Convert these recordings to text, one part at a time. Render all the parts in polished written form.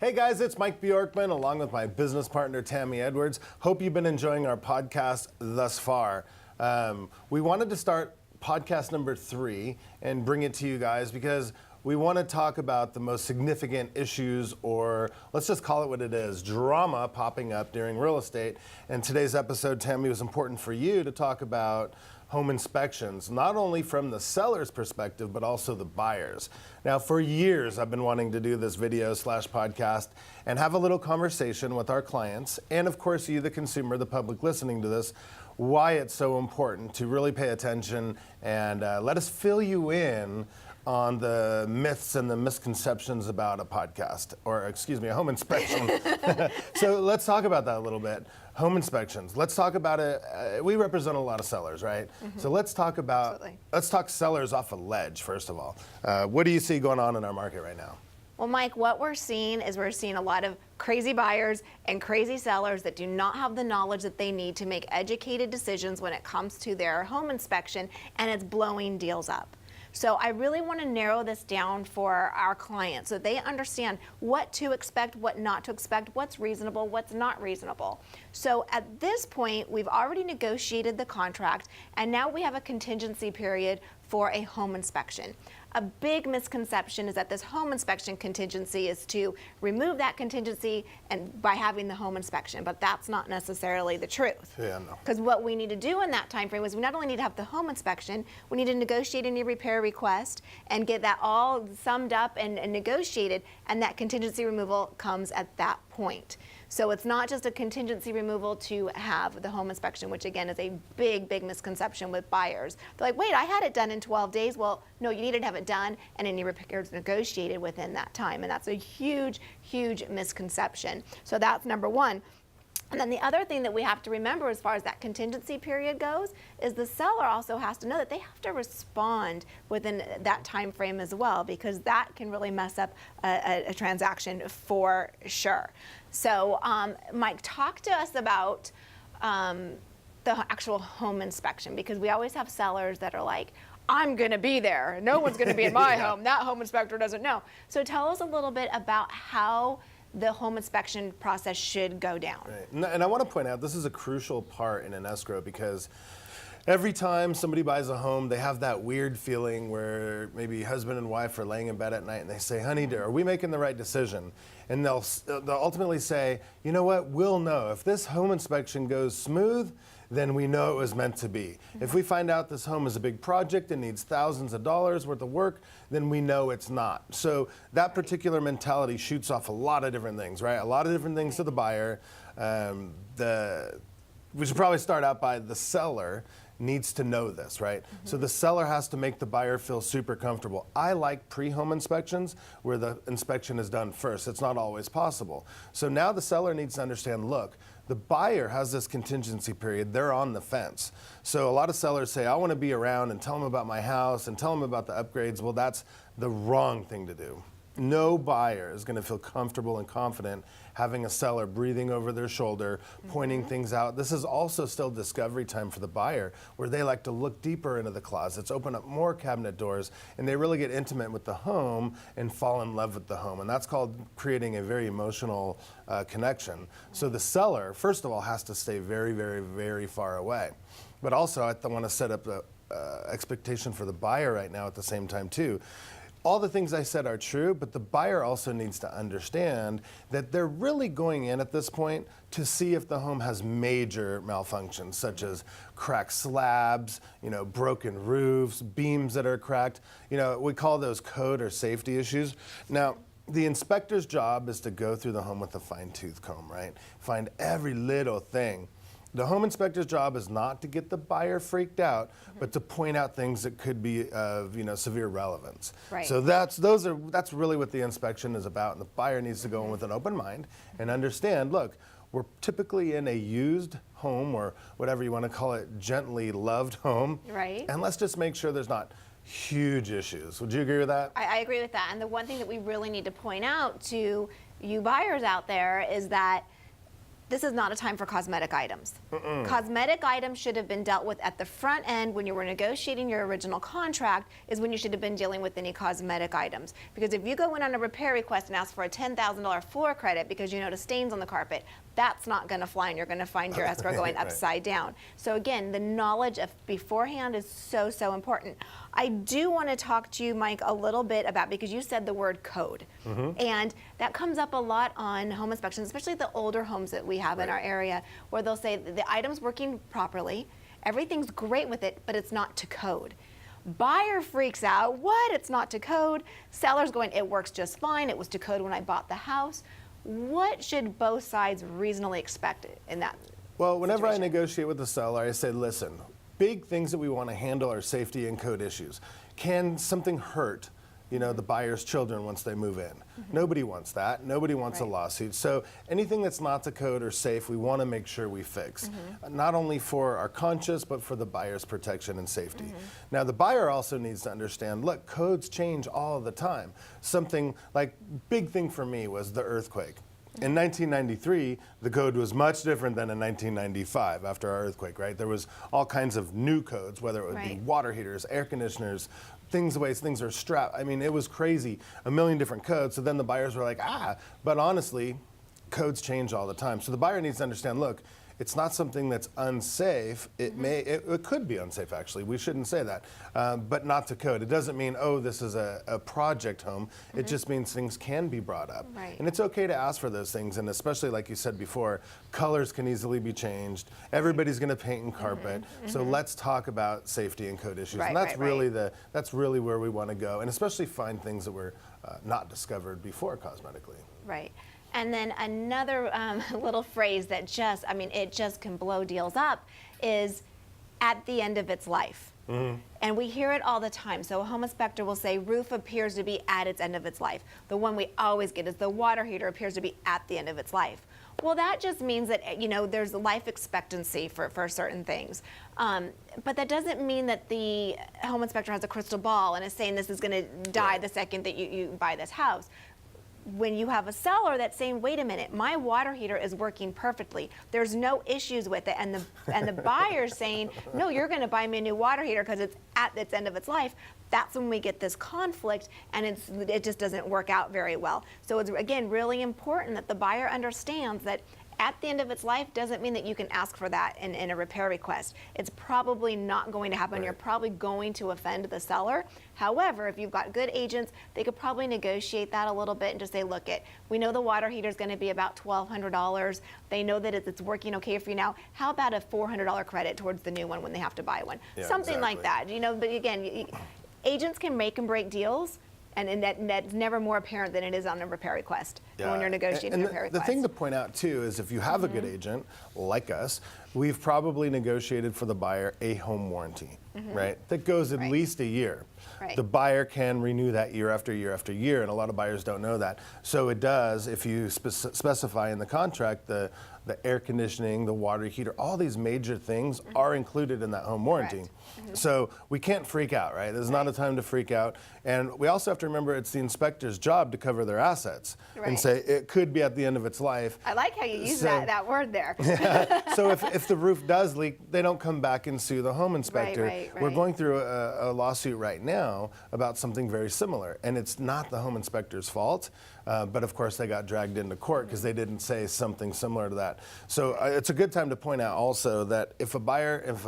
Hey guys, it's Mike Bjorkman along with my business partner Tami Edwards. Hope you've been enjoying our podcast thus far. We wanted to start podcast number 3 and bring it to you guys because we want to talk about the most significant issues, or let's just call it what it is, drama popping up during real estate. And today's episode, Tami, was important for you to talk about home inspections, not only from the seller's perspective, but also the buyer's. Now, for years, I've been wanting to do this video/podcast and have a little conversation with our clients, and of course, you, the consumer, the public listening to this, why it's so important to really pay attention and let us fill you in on the myths and the misconceptions about a podcast, or excuse me, a home inspection. So let's talk about that a little bit. Home inspections. Let's talk about it. We represent a lot of sellers, right? Mm-hmm. So let's talk about, let's talk sellers off a ledge, first of all. What do you see going on in our market right now? Well, Mike, what we're seeing is we're seeing a lot of crazy buyers and crazy sellers that do not have the knowledge that they need to make educated decisions when it comes to their home inspection, and it's blowing deals up. So I really want to narrow this down for our clients so they understand what to expect, what not to expect, what's reasonable, what's not reasonable. So at this point, we've already negotiated the contract, and now we have a contingency period for a home inspection. A big misconception is that this home inspection contingency is to remove that contingency and by having the home inspection, but that's not necessarily the truth. Yeah, no. Because what we need to do in that time frame is we not only need to have the home inspection, we need to negotiate any repair request and get that all summed up and negotiated, and that contingency removal comes at that point. So it's not just a contingency removal to have the home inspection, which again is a big, big misconception with buyers. They're like, wait, I had it done in 12 days. Well, no, you needed to have it done and any repairs negotiated within that time. And that's a huge, huge misconception. So that's number one. And then the other thing that we have to remember as far as that contingency period goes is the seller also has to know that they have to respond within that time frame as well, because that can really mess up a transaction for sure. So Mike, talk to us about the actual home inspection, because we always have sellers that are like, I'm going to be there. No one's going to be in my home. That home inspector doesn't know. So tell us a little bit about how the home inspection process should go down. Right. And I want to point out, this is a crucial part in an escrow, because every time somebody buys a home, they have that weird feeling where maybe husband and wife are laying in bed at night and they say, honey, are we making the right decision? And they'll ultimately say, you know what, we'll know. If this home inspection goes smooth, then we know it was meant to be. Mm-hmm. If we find out this home is a big project and needs thousands of dollars worth of work, then we know it's not. So that particular mentality shoots off a lot of different things, right? A lot of different things to the buyer. We should probably start out by the seller needs to know this, right? Mm-hmm. So the seller has to make the buyer feel super comfortable. I like pre-home inspections where the inspection is done first. It's not always possible. So now the seller needs to understand, look, the buyer has this contingency period. They're on the fence. So a lot of sellers say, I want to be around and tell them about my house and tell them about the upgrades. Well, that's the wrong thing to do. No buyer is going to feel comfortable and confident having a seller breathing over their shoulder, pointing things out. This is also still discovery time for the buyer, where they like to look deeper into the closets, open up more cabinet doors, and they really get intimate with the home and fall in love with the home. And that's called creating a very emotional connection. So the seller, first of all, has to stay very, very, very far away. But also, I want to set up the expectation for the buyer right now at the same time, too. All the things I said are true, but the buyer also needs to understand that they're really going in at this point to see if the home has major malfunctions, such as cracked slabs, broken roofs, beams that are cracked. We call those code or safety issues. Now, the inspector's job is to go through the home with a fine-tooth comb, right? Find every little thing. The home inspector's job is not to get the buyer freaked out, but to point out things that could be of severe relevance. Right. So that's really what the inspection is about, and the buyer needs to go in with an open mind and understand, look, we're typically in a used home, or whatever you want to call it, gently loved home. Right. And let's just make sure there's not huge issues. Would you agree with that? I agree with that. And the one thing that we really need to point out to you buyers out there is that this is not a time for cosmetic items. Cosmetic items should have been dealt with at the front end when you were negotiating your original contract, is when you should have been dealing with any cosmetic items. Because if you go in on a repair request and ask for a $10,000 floor credit because you notice stains on the carpet, that's not going to fly, and you're going to find your escrow going upside down. So again, the knowledge of beforehand is so, so important. I do want to talk to you, Mike, a little bit about, because you said the word code. And that comes up a lot on home inspections, especially the older homes that we have in our area, where they'll say the item's working properly, everything's great with it, but it's not to code. Buyer freaks out, what? It's not to code. Seller's going, it works just fine. It was to code when I bought the house. What should both sides reasonably expect in that Well, whenever I situation? negotiate with the seller, I say, listen, big things that we want to handle are safety and code issues. Can something hurt, the buyer's children once they move in? Nobody wants that. Nobody wants a lawsuit. So anything that's not to code or safe, we want to make sure we fix. Not only for our conscience, but for the buyer's protection and safety. Now, the buyer also needs to understand, look, codes change all the time. Something like, big thing for me was the earthquake. In 1993, the code was much different than in 1995 after our earthquake, right? There was all kinds of new codes, whether it would be water heaters, air conditioners, things, the ways things are strapped. I mean, it was crazy, a million different codes. So then the buyers were like, but honestly, codes change all the time. So the buyer needs to understand, look, it's not something that's unsafe. It could be unsafe, actually. We shouldn't say that, but not to code. It doesn't mean, oh, this is a project home. It just means things can be brought up. And it's okay to ask for those things, and especially like you said before, colors can easily be changed. Everybody's gonna paint and carpet. So let's talk about safety and code issues. And that's that's really where we wanna go, and especially find things that were not discovered before cosmetically. Right. And then another little phrase that it just can blow deals up is at the end of its life. And we hear it all the time. So a home inspector will say, roof appears to be at its end of its life. The one we always get is the water heater appears to be at the end of its life. Well, that just means that, there's a life expectancy for certain things. But that doesn't mean that the home inspector has a crystal ball and is saying this is going to die the second that you buy this house. When you have a seller that's saying, wait a minute, my water heater is working perfectly, there's no issues with it, and the buyer's saying, no, you're going to buy me a new water heater because it's at its end of its life, that's when we get this conflict, and it just doesn't work out very well. So it's, again, really important that the buyer understands that at the end of its life doesn't mean that you can ask for that in a repair request. It's probably not going to happen. You're probably going to offend the seller. However, if you've got good agents, they could probably negotiate that a little bit and just say, look, we know the water heater is going to be about $1,200. They know that it's working okay for you now. How about a $400 credit towards the new one when they have to buy one? Something like that. But again, agents can make and break deals. And that's never more apparent than it is on a repair request when you're negotiating a repair request. The thing to point out, too, is if you have a good agent, like us, we've probably negotiated for the buyer a home warranty, right? That goes at least a year. The buyer can renew that year after year after year, and a lot of buyers don't know that. So it does, if you specify in the contract, the air conditioning, the water heater, all these major things are included in that home warranty. So we can't freak out, right? There's not a time to freak out. And we also have to remember it's the inspector's job to cover their assets and say it could be at the end of its life. I like how you use that word there. So if the roof does leak, they don't come back and sue the home inspector. We're going through a lawsuit right now about something very similar, and it's not the home inspector's fault. But of course, they got dragged into court because they didn't say something similar to that. So it's a good time to point out also that if a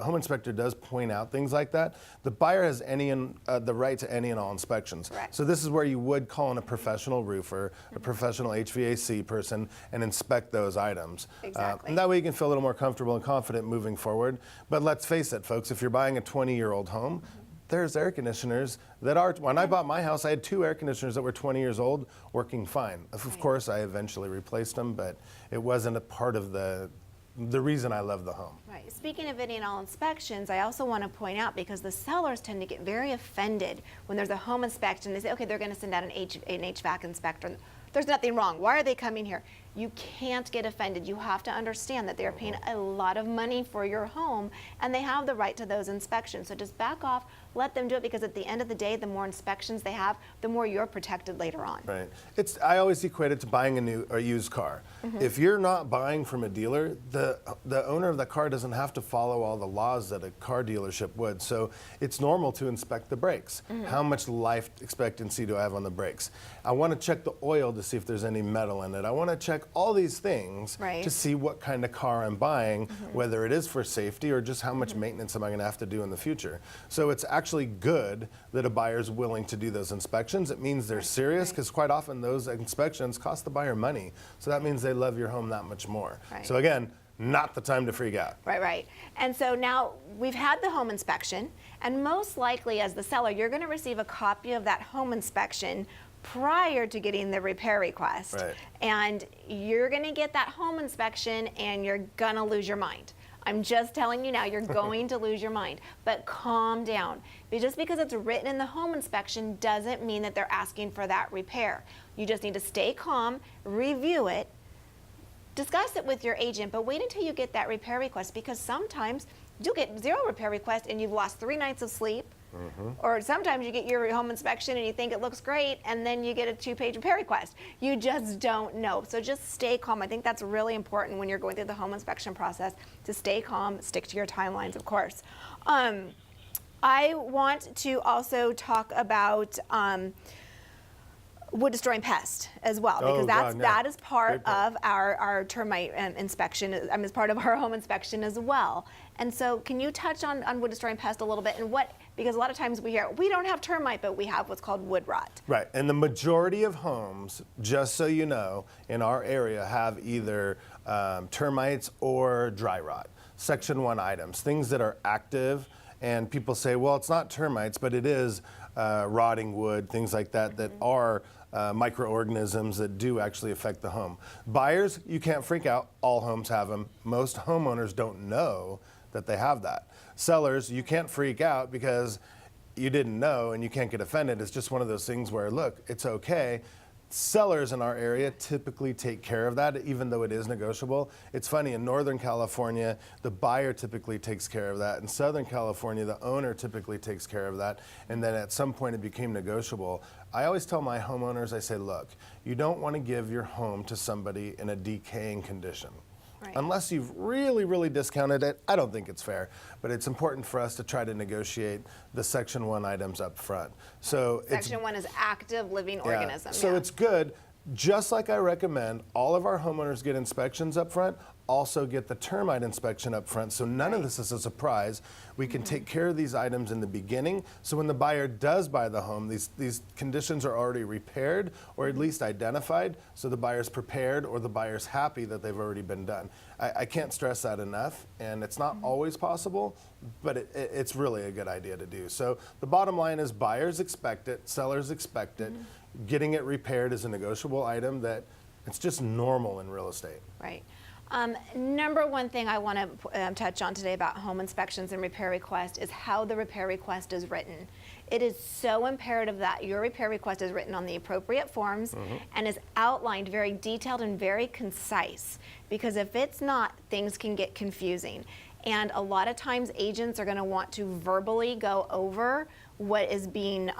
home inspector does point out things like that, the buyer has the right to any and all inspections. So this is where you would call in a professional roofer, a professional HVAC person, and inspect those items. And that way you can feel a little more comfortable and confident moving forward. But let's face it, folks, if you're buying a 20-year-old home, there's air conditioners that are, when I bought my house, I had 2 air conditioners that were 20 years old, working fine. Of course, I eventually replaced them, but it wasn't a part of the reason I love the home. Right. Speaking of any and all inspections, I also want to point out, because the sellers tend to get very offended when there's a home inspection. They say, okay, they're going to send out an HVAC inspector. There's nothing wrong. Why are they coming here? You can't get offended. You have to understand that they're paying a lot of money for your home, and they have the right to those inspections. So just back off, let them do it, because at the end of the day, the more inspections they have, the more you're protected later on. Right. I always equate it to buying a used car. If you're not buying from a dealer, the owner of the car doesn't have to follow all the laws that a car dealership would. So it's normal to inspect the brakes. How much life expectancy do I have on the brakes? I want to check the oil to see if there's any metal in it. I want to check all these things to see what kind of car I'm buying, whether it is for safety or just how much maintenance am I going to have to do in the future. So it's actually good that a buyer's willing to do those inspections. It means they're serious, because quite often those inspections cost the buyer money. So that means they love your home that much more. So again, not the time to freak out. Right. And so now we've had the home inspection, and most likely as the seller, you're going to receive a copy of that home inspection prior to getting the repair request. And you're going to get that home inspection and you're going to lose your mind. I'm just telling you now, you're going to lose your mind. But calm down. Just because it's written in the home inspection doesn't mean that they're asking for that repair. You just need to stay calm, review it, discuss it with your agent, but wait until you get that repair request, because sometimes you'll get 0 repair request and you've lost 3 nights of sleep. Or sometimes you get your home inspection and you think it looks great, and then you get a 2-page repair request. You just don't know. So just stay calm. I think that's really important when you're going through the home inspection process, to stay calm, stick to your timelines, of course. I want to also talk about wood destroying pest as well, because that is part of our termite inspection, as part of our home inspection as well. And so can you touch on wood destroying pest a little bit, and because a lot of times we hear, we don't have termite, but we have what's called wood rot. Right, and the majority of homes, just so you know, in our area have either termites or dry rot, Section 1 items, things that are active. And people say, well, it's not termites, but it is rotting wood, things like that, that are microorganisms that do actually affect the home. Buyers, you can't freak out. All homes have them. Most homeowners don't know that they have that. Sellers, you can't freak out because you didn't know and you can't get offended. It's just one of those things where, look, it's okay. Sellers in our area typically take care of that, even though it is negotiable. It's funny, in Northern California, the buyer typically takes care of that. In Southern California, the owner typically takes care of that. And then at some point it became negotiable. I always tell my homeowners, I say, look, you don't want to give your home to somebody in a decaying condition. Unless you've really, really discounted it, I don't think it's fair. But it's important for us to try to negotiate the Section 1 items up front. So Section 1 is active living organism. So it's good. Just like I recommend all of our homeowners get inspections up front, also get the termite inspection up front, so none of this is a surprise. We can take care of these items in the beginning, so when the buyer does buy the home, these conditions are already repaired or at least identified, so the buyer's prepared or the buyer's happy that they've already been done. I can't stress that enough, and it's not always possible, but it's really a good idea to do. So the bottom line is buyers expect it, sellers expect it. Getting it repaired is a negotiable item that it's just normal in real estate. Right. Number one thing I want to touch on today about home inspections and repair request is how the repair request is written. It is so imperative that your repair request is written on the appropriate forms and is outlined very detailed and very concise, because if it's not, things can get confusing. And a lot of times agents are going to want to verbally go over what is being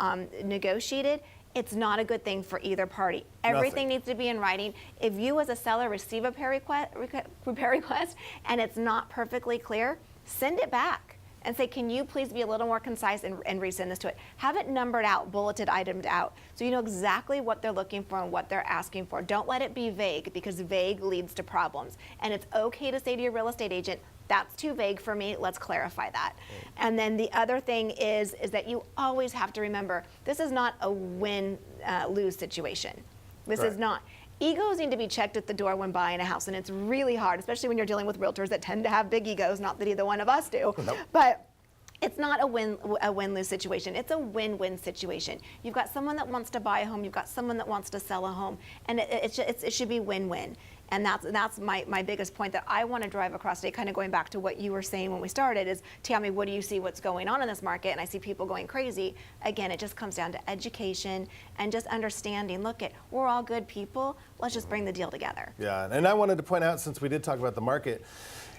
negotiated. It's not a good thing for either party. Everything needs to be in writing. If you as a seller receive a repair request and it's not perfectly clear, send it back and say, can you please be a little more concise and resend this to it. Have it numbered out, bulleted, itemed out, so you know exactly what they're looking for and what they're asking for. Don't let it be vague, because vague leads to problems. And it's okay to say to your real estate agent, that's too vague for me, let's clarify that. And then the other thing is that you always have to remember, this is not a win-lose situation. This is not. Egos need to be checked at the door when buying a house, and it's really hard, especially when you're dealing with realtors that tend to have big egos, not that either one of us do. But it's not a win-lose situation. It's a win-win situation. You've got someone that wants to buy a home, you've got someone that wants to sell a home, and it should be win-win. And that's my biggest point that I want to drive across today, kind of going back to what you were saying when we started is, Tami, what do you see what's going on in this market? And I see people going crazy. Again, it just comes down to education and just understanding, look, we're all good people. Let's just bring the deal together. Yeah, and I wanted to point out, since we did talk about the market,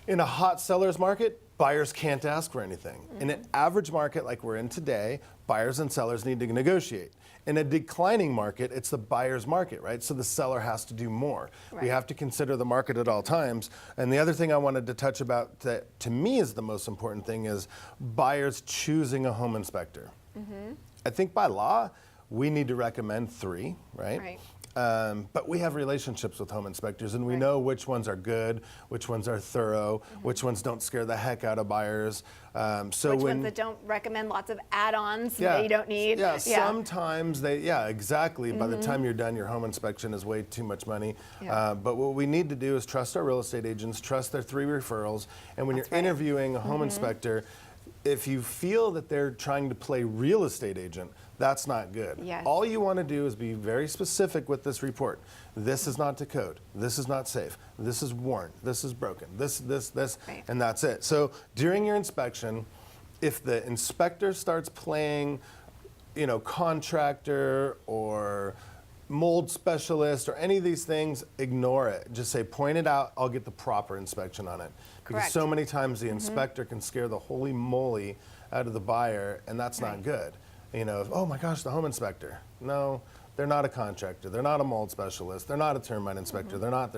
in a hot seller's market, buyers can't ask for anything. In an average market like we're in today, buyers and sellers need to negotiate. In a declining market, it's the buyer's market, right? So the seller has to do more. Right. We have to consider the market at all times. And the other thing I wanted to touch about that to me is the most important thing is buyers choosing a home inspector. I think by law, we need to recommend 3, right? Right. But we have relationships with home inspectors, and we know which ones are good, which ones are thorough, which ones don't scare the heck out of buyers. So Which when, ones that don't recommend lots of add-ons that you don't need. Yeah, sometimes exactly. By the time you're done, your home inspection is way too much money. Yeah. But what we need to do is trust our real estate agents, trust their 3 referrals, and when That's you're right. interviewing a home inspector, if you feel that they're trying to play real estate agent, that's not good. Yes. All you want to do is be very specific with this report. This is not to code. This is not safe. This is worn. This is broken. This, Right. and that's it. So during your inspection, if the inspector starts playing, contractor or mold specialist or any of these things, ignore it. Just say, point it out, I'll get the proper inspection on it. Because Correct. so many times the inspector can scare the holy moly out of the buyer, and that's not Right. good. Oh my gosh, the home inspector. No, they're not a contractor. They're not a mold specialist. They're not a termite inspector. They're not.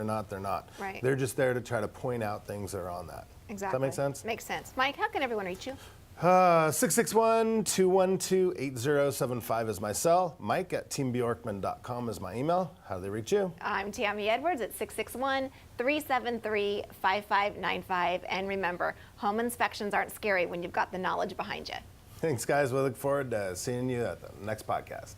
Right. They're just there to try to point out things that are on that. Exactly. Does that make sense? Makes sense. Mike, how can everyone reach you? 661-212-8075 is my cell. Mike at teambjorkman.com is my email. How do they reach you? I'm Tami Edwards at 661-373-5595. And remember, home inspections aren't scary when you've got the knowledge behind you. Thanks, guys. We look forward to seeing you at the next podcast.